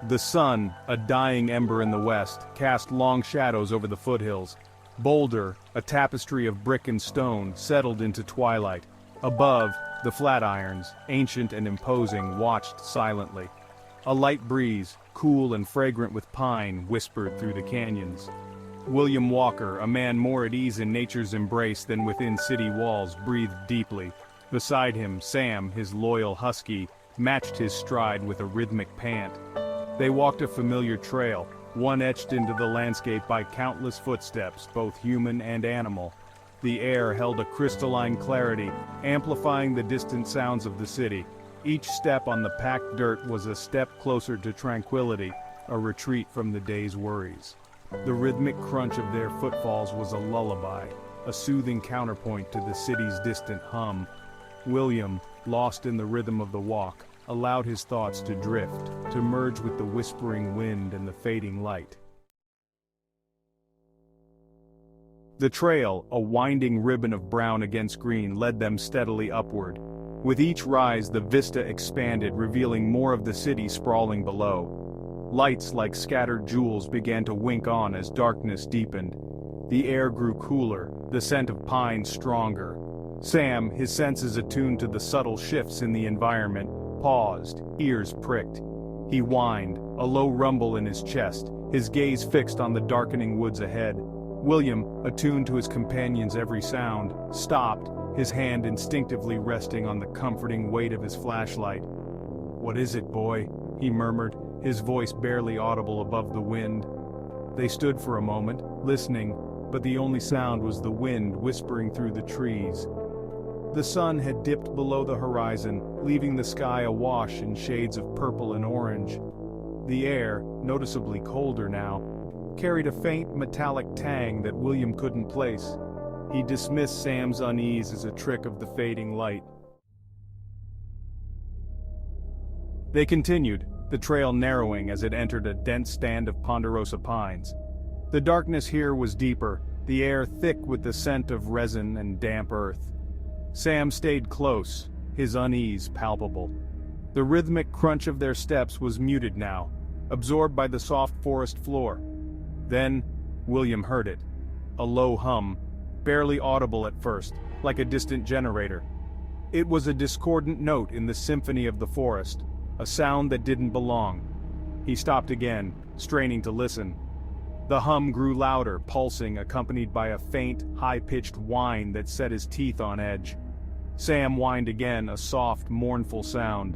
The sun, a dying ember in the west, cast long shadows over the foothills. Boulder, a tapestry of brick and stone, settled into twilight. Above, the Flatirons, ancient and imposing, watched silently. A light breeze, cool and fragrant with pine, whispered through the canyons. William Walker, a man more at ease in nature's embrace than within city walls, breathed deeply. Beside him, Sam, his loyal husky, matched his stride with a rhythmic pant. They walked a familiar trail, one etched into the landscape by countless footsteps, both human and animal. The air held a crystalline clarity, amplifying the distant sounds of the city. Each step on the packed dirt was a step closer to tranquility, a retreat from the day's worries. The rhythmic crunch of their footfalls was a lullaby, a soothing counterpoint to the city's distant hum. William, lost in the rhythm of the walk, allowed his thoughts to drift, to merge with the whispering wind and the fading light. The trail, a winding ribbon of brown against green, led them steadily upward. With each rise, the vista expanded, revealing more of the city sprawling below. Lights like scattered jewels began to wink on as darkness deepened. The air grew cooler, the scent of pine stronger. Sam, his senses attuned to the subtle shifts in the environment, paused, ears pricked. He whined, a low rumble in his chest, his gaze fixed on the darkening woods ahead. William, attuned to his companion's every sound, stopped, his hand instinctively resting on the comforting weight of his flashlight. "What is it, boy?" he murmured, his voice barely audible above the wind. They stood for a moment, listening, but the only sound was the wind whispering through the trees. The sun had dipped below the horizon, leaving the sky awash in shades of purple and orange. The air, noticeably colder now, carried a faint metallic tang that William couldn't place. He dismissed Sam's unease as a trick of the fading light. They continued, the trail narrowing as it entered a dense stand of ponderosa pines. The darkness here was deeper, the air thick with the scent of resin and damp earth. Sam stayed close, his unease palpable. The rhythmic crunch of their steps was muted now, absorbed by the soft forest floor. Then, William heard it. A low hum, barely audible at first, like a distant generator. It was a discordant note in the symphony of the forest, a sound that didn't belong. He stopped again, straining to listen. The hum grew louder, pulsing, accompanied by a faint, high-pitched whine that set his teeth on edge. Sam whined again, a soft, mournful sound.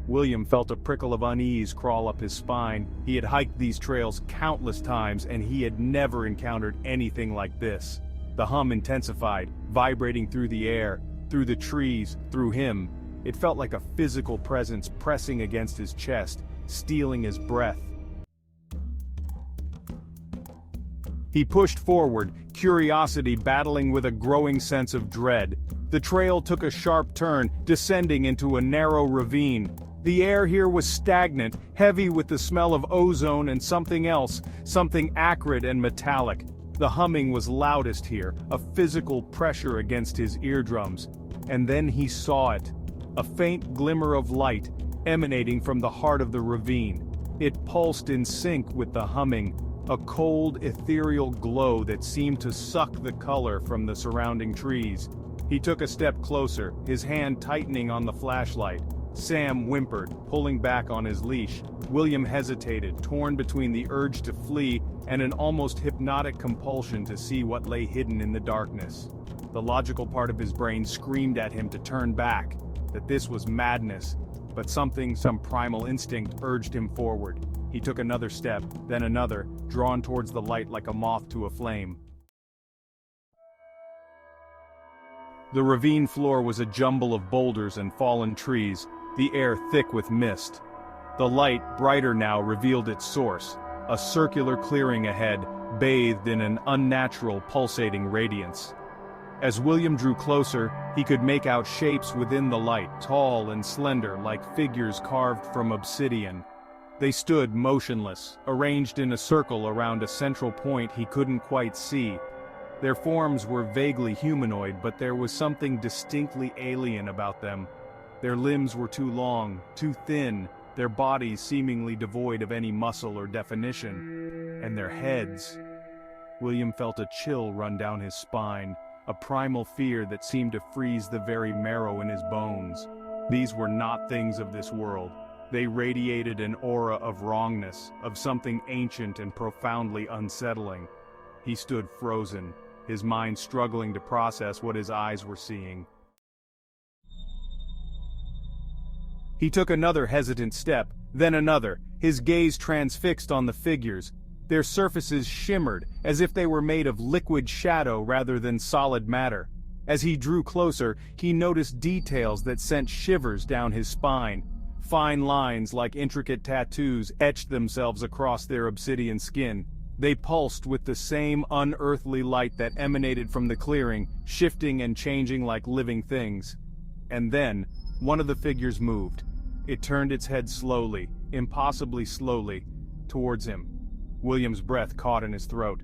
William felt a prickle of unease crawl up his spine. He had hiked these trails countless times, and he had never encountered anything like this. The hum intensified, vibrating through the air, through the trees, through him. It felt like a physical presence pressing against his chest, stealing his breath. He pushed forward, curiosity battling with a growing sense of dread. The trail took a sharp turn, descending into a narrow ravine. The air here was stagnant, heavy with the smell of ozone and something else, something acrid and metallic. The humming was loudest here, a physical pressure against his eardrums. And then he saw it. A faint glimmer of light, emanating from the heart of the ravine. It pulsed in sync with the humming, a cold, ethereal glow that seemed to suck the color from the surrounding trees. He took a step closer, his hand tightening on the flashlight. Sam whimpered, pulling back on his leash. William hesitated, torn between the urge to flee and an almost hypnotic compulsion to see what lay hidden in the darkness. The logical part of his brain screamed at him to turn back, that this was madness, but some primal instinct urged him forward. He took another step, then another, drawn towards the light like a moth to a flame. The ravine floor was a jumble of boulders and fallen trees, the air thick with mist. The light, brighter now, revealed its source, a circular clearing ahead, bathed in an unnatural, pulsating radiance. As William drew closer, he could make out shapes within the light, tall and slender, like figures carved from obsidian. They stood motionless, arranged in a circle around a central point he couldn't quite see. Their forms were vaguely humanoid, but there was something distinctly alien about them. Their limbs were too long, too thin, their bodies seemingly devoid of any muscle or definition, and their heads. William felt a chill run down his spine, a primal fear that seemed to freeze the very marrow in his bones. These were not things of this world. They radiated an aura of wrongness, of something ancient and profoundly unsettling. He stood frozen, his mind struggling to process what his eyes were seeing. He took another hesitant step, then another, his gaze transfixed on the figures. Their surfaces shimmered, as if they were made of liquid shadow rather than solid matter. As he drew closer, he noticed details that sent shivers down his spine. Fine lines like intricate tattoos etched themselves across their obsidian skin. They pulsed with the same unearthly light that emanated from the clearing, shifting and changing like living things. And then, one of the figures moved. It turned its head slowly, impossibly slowly, towards him. William's breath caught in his throat.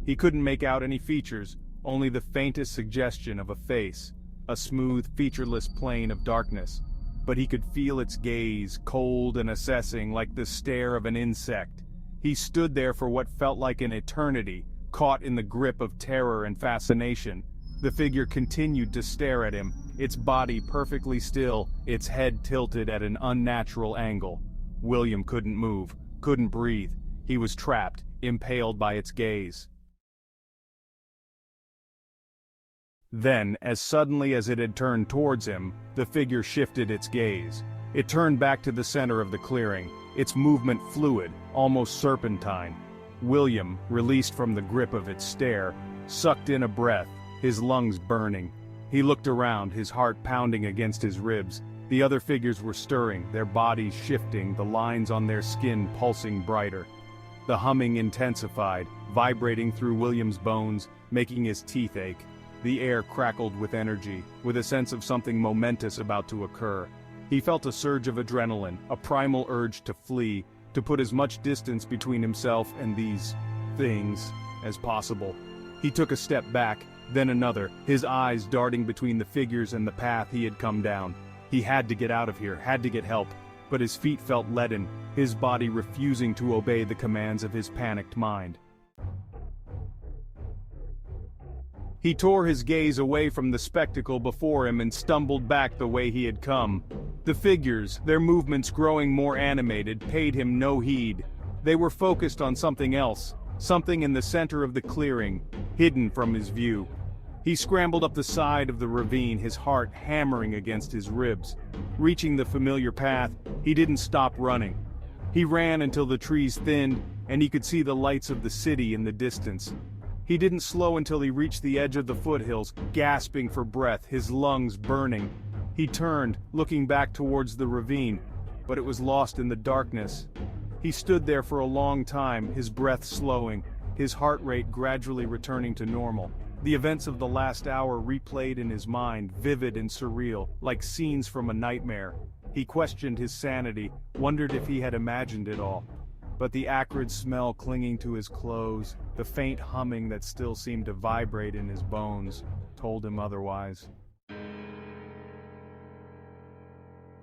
He couldn't make out any features, only the faintest suggestion of a face, a smooth, featureless plane of darkness. But he could feel its gaze, cold and assessing like the stare of an insect. He stood there for what felt like an eternity, caught in the grip of terror and fascination. The figure continued to stare at him, its body perfectly still, its head tilted at an unnatural angle. William couldn't move, couldn't breathe. He was trapped, impaled by its gaze. Then, as suddenly as it had turned towards him, the figure shifted its gaze. It turned back to the center of the clearing, its movement fluid, almost serpentine. William, released from the grip of its stare, sucked in a breath, his lungs burning. He looked around, his heart pounding against his ribs. The other figures were stirring, their bodies shifting, the lines on their skin pulsing brighter. The humming intensified, vibrating through William's bones, making his teeth ache. The air crackled with energy, with a sense of something momentous about to occur. He felt a surge of adrenaline, a primal urge to flee, to put as much distance between himself and these things as possible. He took a step back, then another, his eyes darting between the figures and the path he had come down. He had to get out of here, had to get help, but his feet felt leaden, his body refusing to obey the commands of his panicked mind. He tore his gaze away from the spectacle before him and stumbled back the way he had come. The figures, their movements growing more animated, paid him no heed. They were focused on something else, something in the center of the clearing, hidden from his view. He scrambled up the side of the ravine, his heart hammering against his ribs. Reaching the familiar path, he didn't stop running. He ran until the trees thinned, and he could see the lights of the city in the distance. He didn't slow until he reached the edge of the foothills, gasping for breath, his lungs burning. He turned, looking back towards the ravine, but it was lost in the darkness. He stood there for a long time, his breath slowing, his heart rate gradually returning to normal. The events of the last hour replayed in his mind, vivid and surreal, like scenes from a nightmare. He questioned his sanity, wondered if he had imagined it all. But the acrid smell clinging to his clothes, the faint humming that still seemed to vibrate in his bones, told him otherwise.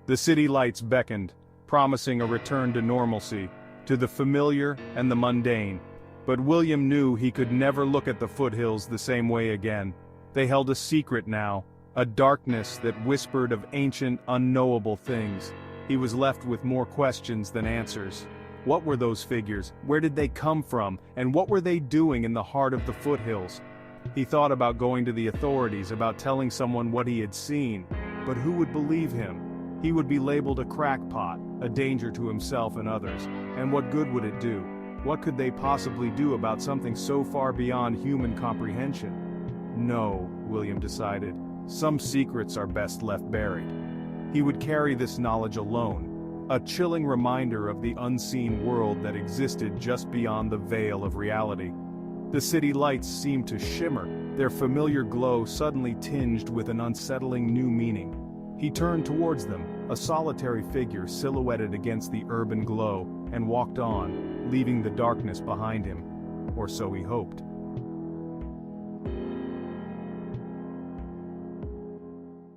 The city lights beckoned, promising a return to normalcy, to the familiar and the mundane. But William knew he could never look at the foothills the same way again. They held a secret now, a darkness that whispered of ancient, unknowable things. He was left with more questions than answers. What were those figures? Where did they come from? And what were they doing in the heart of the foothills? He thought about going to the authorities, about telling someone what he had seen. But who would believe him? He would be labeled a crackpot, a danger to himself and others. And what good would it do? What could they possibly do about something so far beyond human comprehension? No, William decided. Some secrets are best left buried. He would carry this knowledge alone. A chilling reminder of the unseen world that existed just beyond the veil of reality. The city lights seemed to shimmer, their familiar glow suddenly tinged with an unsettling new meaning. He turned towards them, a solitary figure silhouetted against the urban glow, and walked on, leaving the darkness behind him. Or so he hoped.